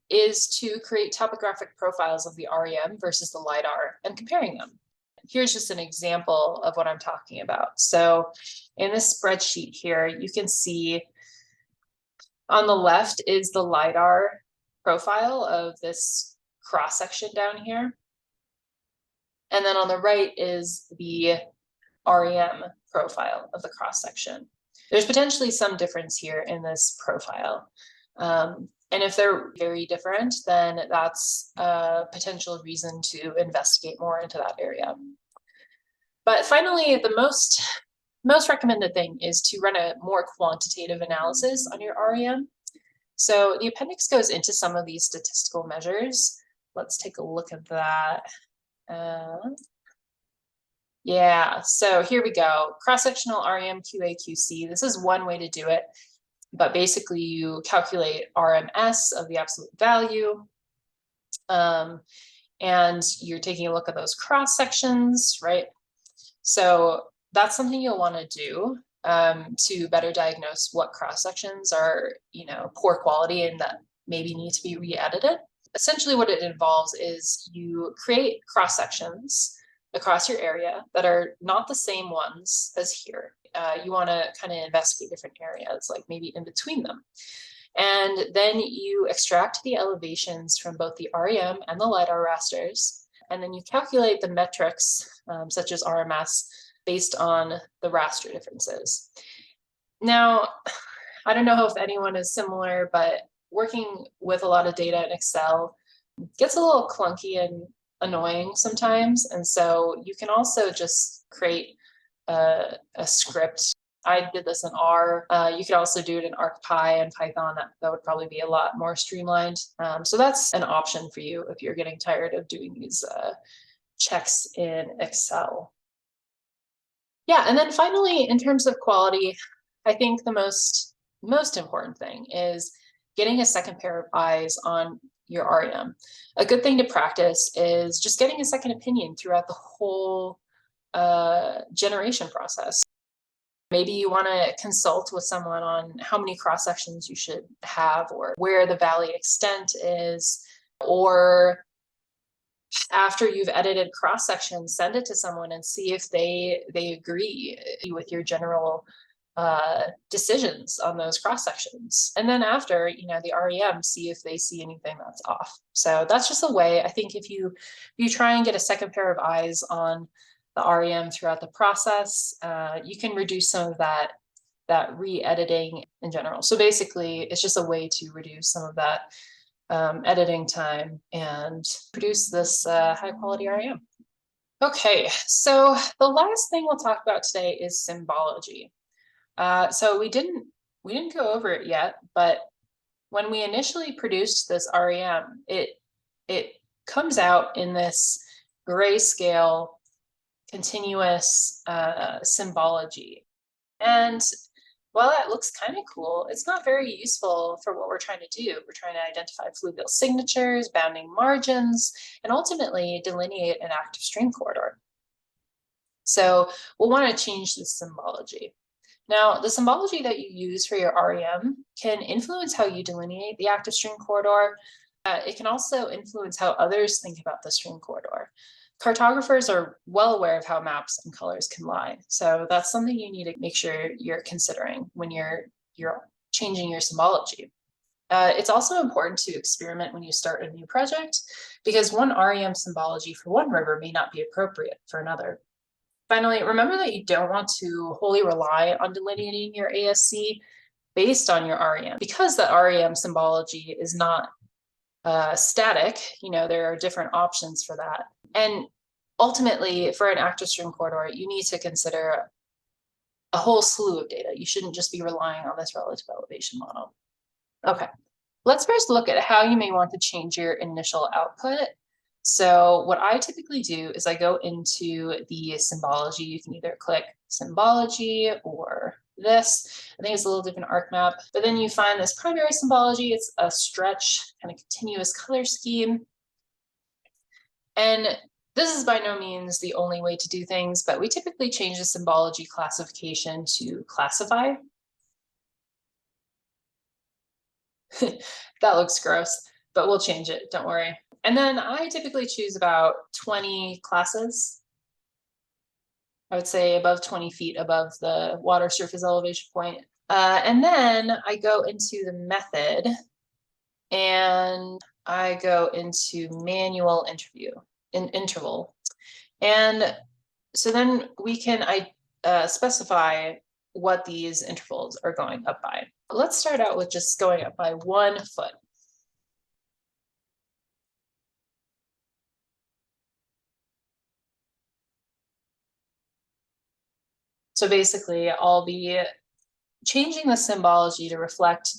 is to create topographic profiles of the REM versus the LiDAR and comparing them. Here's just an example of what I'm talking about. So in this spreadsheet here, you can see on the left is the LiDAR profile of this cross section down here. And then on the right is the REM profile of the cross section. There's potentially some difference here in this profile. And if they're very different, then that's a potential reason to investigate more into that area. But finally, the most recommended thing is to run a more quantitative analysis on your REM. So the appendix goes into some of these statistical measures. Let's take a look at that. Yeah, so here we go. Cross-sectional REM QA/QC. This is one way to do it, but basically you calculate RMS of the absolute value, and you're taking a look at those cross sections, right? So that's something you'll want to do to better diagnose what cross sections are, poor quality and that maybe need to be re-edited. Essentially, what it involves is you create cross sections across your area that are not the same ones as here. You want to kind of investigate different areas, like maybe in between them. And then you extract the elevations from both the REM and the LiDAR rasters, and then you calculate the metrics, such as RMS, based on the raster differences. Now, I don't know if anyone is similar, but working with a lot of data in Excel gets a little clunky and annoying sometimes. And so you can also just create a script. I did this in R. You could also do it in ArcPy and Python. That would probably be a lot more streamlined. So that's an option for you if you're getting tired of doing these checks in Excel. Yeah, and then finally, in terms of quality, I think the most important thing is getting a second pair of eyes on your REM. A good thing to practice is just getting a second opinion throughout the whole generation process. Maybe you want to consult with someone on how many cross sections you should have, or where the valley extent is, or after you've edited cross sections, send it to someone and see if they agree with your general decisions on those cross sections. And then after, the REM, see if they see anything that's off. So that's just a way. I think if you try and get a second pair of eyes on the REM throughout the process, you can reduce some of that re-editing in general. So basically, it's just a way to reduce some of that editing time and produce this high quality REM. Okay, so the last thing we'll talk about today is symbology. So we didn't go over it yet, but when we initially produced this REM, it comes out in this grayscale continuous symbology. And while that looks kind of cool, it's not very useful for what we're trying to do. We're trying to identify fluvial signatures, bounding margins, and ultimately delineate an active stream corridor. So we'll want to change this symbology. Now, the symbology that you use for your REM can influence how you delineate the active stream corridor. It can also influence how others think about the stream corridor. Cartographers are well aware of how maps and colors can lie. So that's something you need to make sure you're considering when you're changing your symbology. It's also important to experiment when you start a new project because one REM symbology for one river may not be appropriate for another. Finally, remember that you don't want to wholly rely on delineating your ASC based on your REM because the REM symbology is not static. There are different options for that. And ultimately, for an active stream corridor, you need to consider a whole slew of data. You shouldn't just be relying on this relative elevation model. Okay, let's first look at how you may want to change your initial output. So what I typically do is I go into the symbology. You can either click symbology or this. I think it's a little different arc map, but then you find this primary symbology. It's a stretch kind of continuous color scheme. And this is by no means the only way to do things, but we typically change the symbology classification to classify. That looks gross, but we'll change it, don't worry. And then I typically choose about 20 classes. I would say above 20 feet above the water surface elevation point. And then I go into the method and I go into manual interval. And so then we can specify what these intervals are going up by. Let's start out with just going up by 1 foot. So basically, I'll be changing the symbology to reflect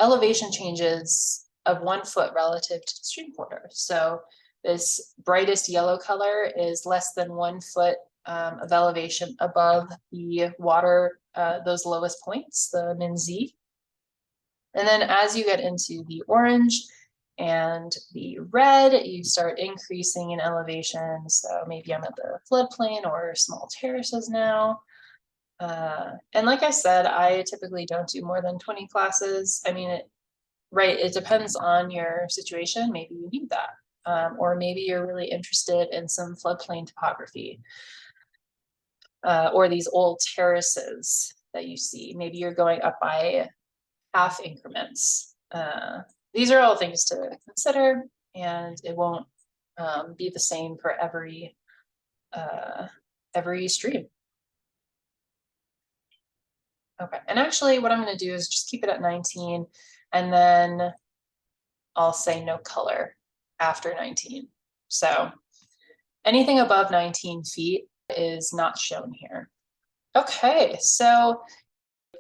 elevation changes of 1 foot relative to the stream corridor. So this brightest yellow color is less than 1 foot of elevation above the water, those lowest points, the min Z. And then as you get into the orange and the red, you start increasing in elevation. So maybe I'm at the floodplain or small terraces now. And like I said, I typically don't do more than 20 classes. I mean, it depends on your situation. Maybe you need that. Or maybe you're really interested in some floodplain topography or these old terraces that you see. Maybe you're going up by half increments. These are all things to consider, and it won't be the same for every stream. Okay, and actually what I'm going to do is just keep it at 19, and then I'll say no color after 19. So anything above 19 feet is not shown here. Okay, so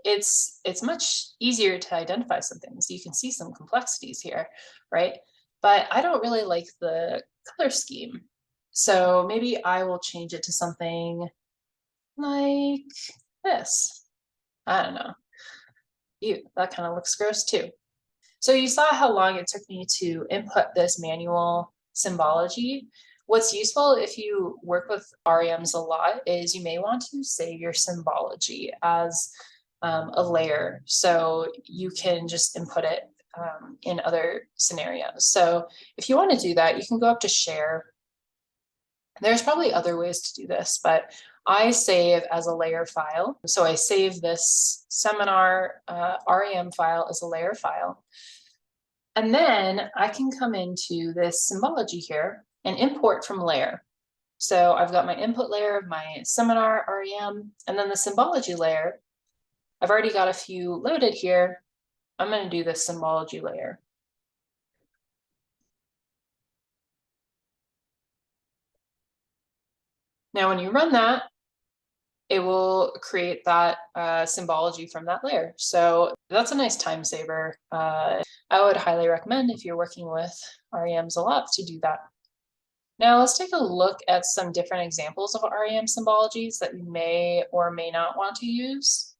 it's much easier to identify some things. You can see some complexities here, right? But I don't really like the color scheme. So maybe I will change it to something like this. I don't know. Ew, that kind of looks gross too. So you saw how long it took me to input this manual symbology. What's useful if you work with REMs a lot is you may want to save your symbology as a layer, so you can just input it in other scenarios. So if you want to do that, you can go up to share. There's probably other ways to do this, but I save as a layer file. So I save this seminar REM file as a layer file. And then I can come into this symbology here and import from layer. So I've got my input layer of my seminar REM, and then the symbology layer. I've already got a few loaded here. I'm going to do this symbology layer. Now, when you run that, it will create that symbology from that layer. So that's a nice time saver. I would highly recommend if you're working with REMs a lot to do that. Now let's take a look at some different examples of REM symbologies that you may or may not want to use.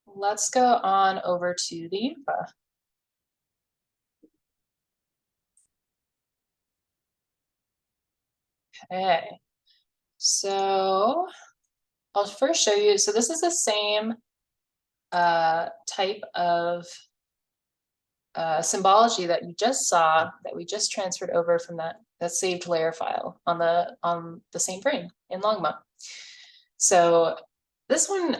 Let's go on over to the info. Okay, So I'll first show you, so this is the same type of symbology that you just saw, that we just transferred over from that saved layer file on the same frame in Longma. So this one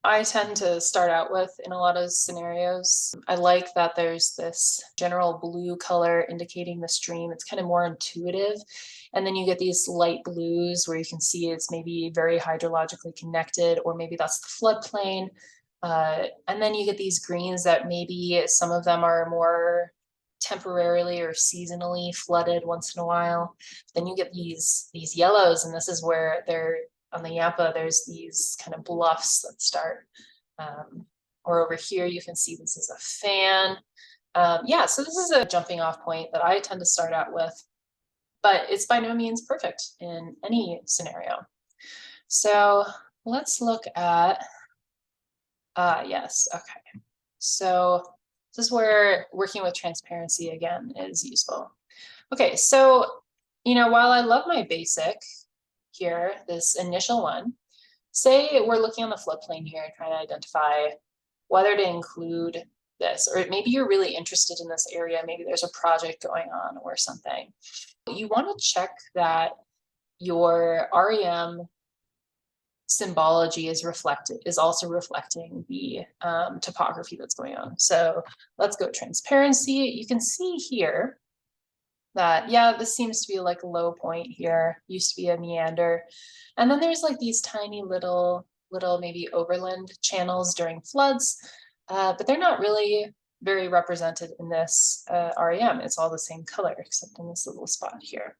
I tend to start out with in a lot of scenarios. I like that there's this general blue color indicating the stream. It's kind of more intuitive. And then you get these light blues where you can see it's maybe very hydrologically connected, or maybe that's the floodplain. And then you get these greens that maybe some of them are more temporarily or seasonally flooded once in a while. Then you get these yellows, and this is where they're on the Yampa, there's these kind of bluffs that start. Or over here, you can see this is a fan. Yeah, so this is a jumping off point that I tend to start out with, but it's by no means perfect in any scenario. So let's look at, yes, okay. So this is where working with transparency again is useful. Okay, so, while I love my basic here, this initial one, say we're looking on the floodplain here and trying to identify whether to include this, or maybe you're really interested in this area, maybe there's a project going on or something. You want to check that your REM symbology is also reflecting the topography that's going on. So let's go transparency. You can see here that, yeah, this seems to be like a low point here, used to be a meander. And then there's like these tiny little maybe overland channels during floods, but they're not really very represented in this REM. It's all the same color except in this little spot here.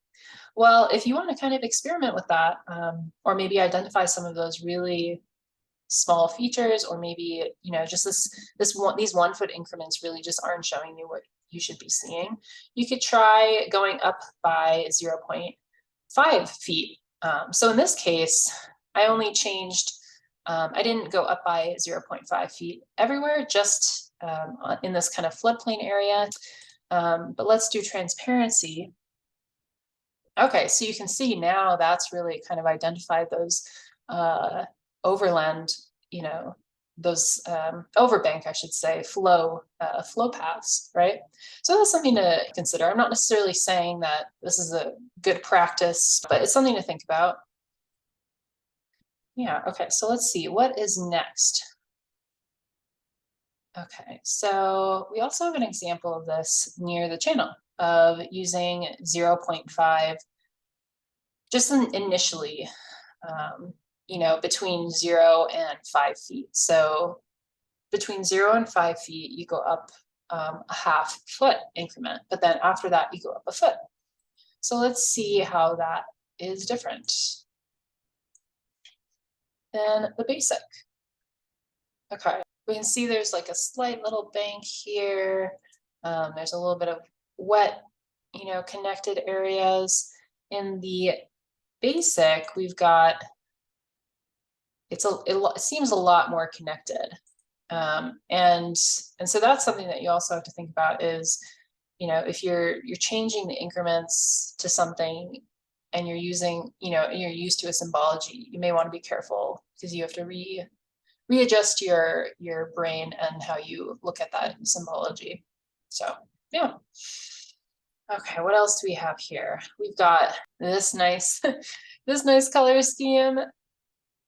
Well, if you want to kind of experiment with that, or maybe identify some of those really small features, or maybe, just these 1 foot increments really just aren't showing you what you should be seeing, you could try going up by 0.5 feet. So in this case, I only changed, I didn't go up by 0.5 feet everywhere, just in this kind of floodplain area. But let's do transparency. Okay, so you can see now that's really kind of identified those overland, those overbank, I should say, flow paths, right? So that's something to consider. I'm not necessarily saying that this is a good practice, but it's something to think about. Yeah, okay, so let's see, what is next? Okay, so we also have an example of this near the channel of using 0.5 just initially, between 0 and 5 feet. So between 0 and 5 feet, you go up a half foot increment, but then after that, you go up a foot. So let's see how that is different than the basic. Okay, we can see there's like a slight little bank here. There's a little bit of wet, connected areas. In the basic, we've got, it seems a lot more connected. And so that's something that you also have to think about is, if you're changing the increments to something and you're using, you're used to a symbology, you may want to be careful because you have to readjust your brain and how you look at that in symbology. So yeah. Okay, what else do we have here? We've got this nice this nice color scheme.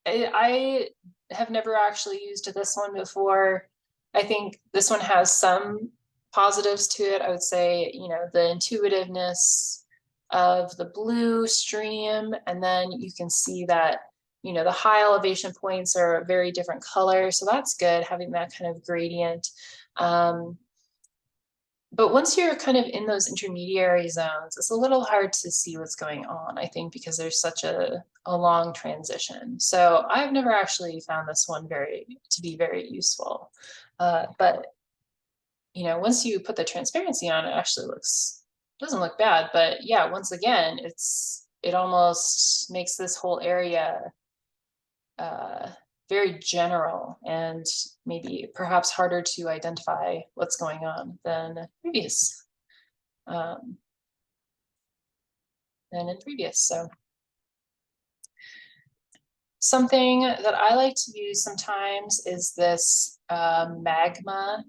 I have never actually used this one before. I think this one has some positives to it. I would say, the intuitiveness of the blue stream, and then you can see that, the high elevation points are a very different color. So that's good, having that kind of gradient. But once you're kind of in those intermediary zones, it's a little hard to see what's going on, I think, because there's such a long transition. So I've never actually found this one to be very useful. But, once you put the transparency on, it actually doesn't look bad. But yeah, once again, it almost makes this whole area very general and maybe perhaps harder to identify what's going on than previous. So Something that I like to use sometimes is this magma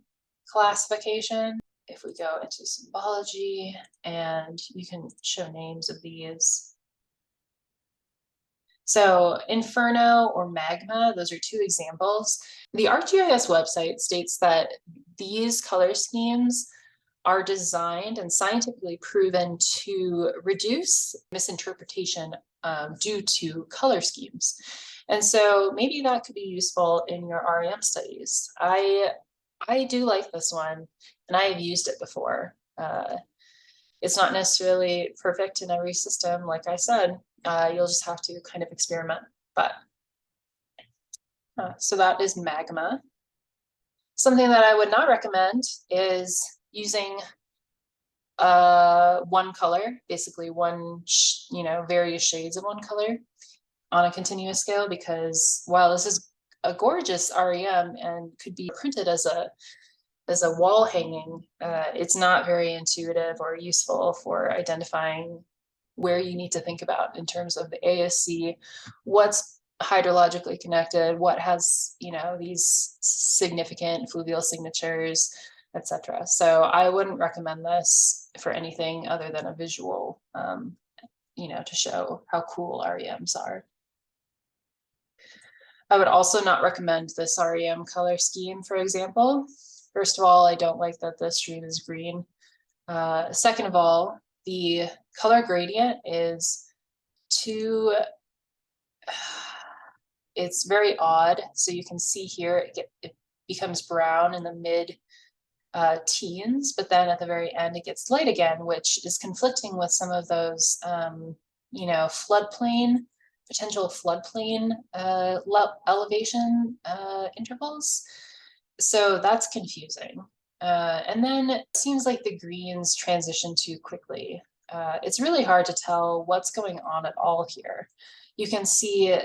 classification. If we go into symbology, and you can show names of these. So Inferno or Magma, those are two examples. The ArcGIS website states that these color schemes are designed and scientifically proven to reduce misinterpretation due to color schemes. And so maybe that could be useful in your REM studies. I do like this one, and I have used it before. It's not necessarily perfect in every system, like I said. You'll just have to kind of experiment. But so that is magma. Something that I would not recommend is using one color, basically one, various shades of one color on a continuous scale, because while this is a gorgeous REM and could be printed as a wall hanging, it's not very intuitive or useful for identifying where you need to think about in terms of the ASC, what's hydrologically connected, what has, these significant fluvial signatures, etc. So I wouldn't recommend this for anything other than a visual, to show how cool REMs are. I would also not recommend this REM color scheme, for example. First of all, I don't like that the stream is green. Second of all, the color gradient is it's very odd. So you can see here, it becomes brown in the mid teens, but then at the very end, it gets light again, which is conflicting with some of those, potential floodplain elevation intervals. So that's confusing. And then it seems like the greens transition too quickly. It's really hard to tell what's going on at all here. You can see,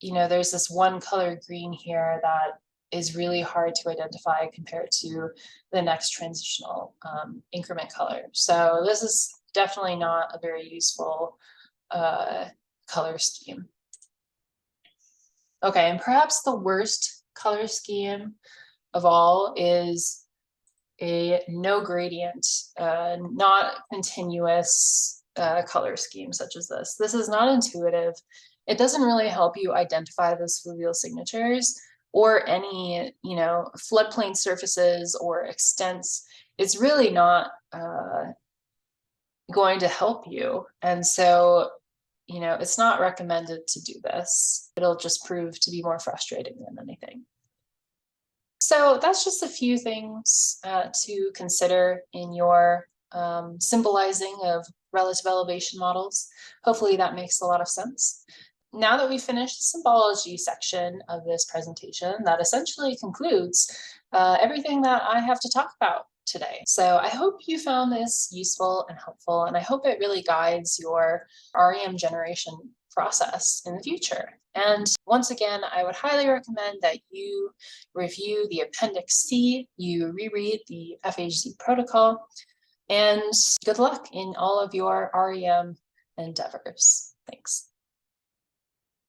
there's this one color green here that is really hard to identify compared to the next transitional increment color. So this is definitely not a very useful color scheme. Okay, and perhaps the worst color scheme of all is a no gradient, not continuous color scheme such as this. This is not intuitive. It doesn't really help you identify those fluvial signatures or any, floodplain surfaces or extents. It's really not going to help you. And so, it's not recommended to do this. It'll just prove to be more frustrating than anything. So that's just a few things to consider in your symbolizing of relative elevation models. Hopefully that makes a lot of sense. Now that we've finished the symbology section of this presentation, that essentially concludes everything that I have to talk about today. So I hope you found this useful and helpful, and I hope it really guides your REM generation process in the future. And once again, I would highly recommend that you review the Appendix C, you reread the FHZ protocol, and good luck in all of your REM endeavors. Thanks.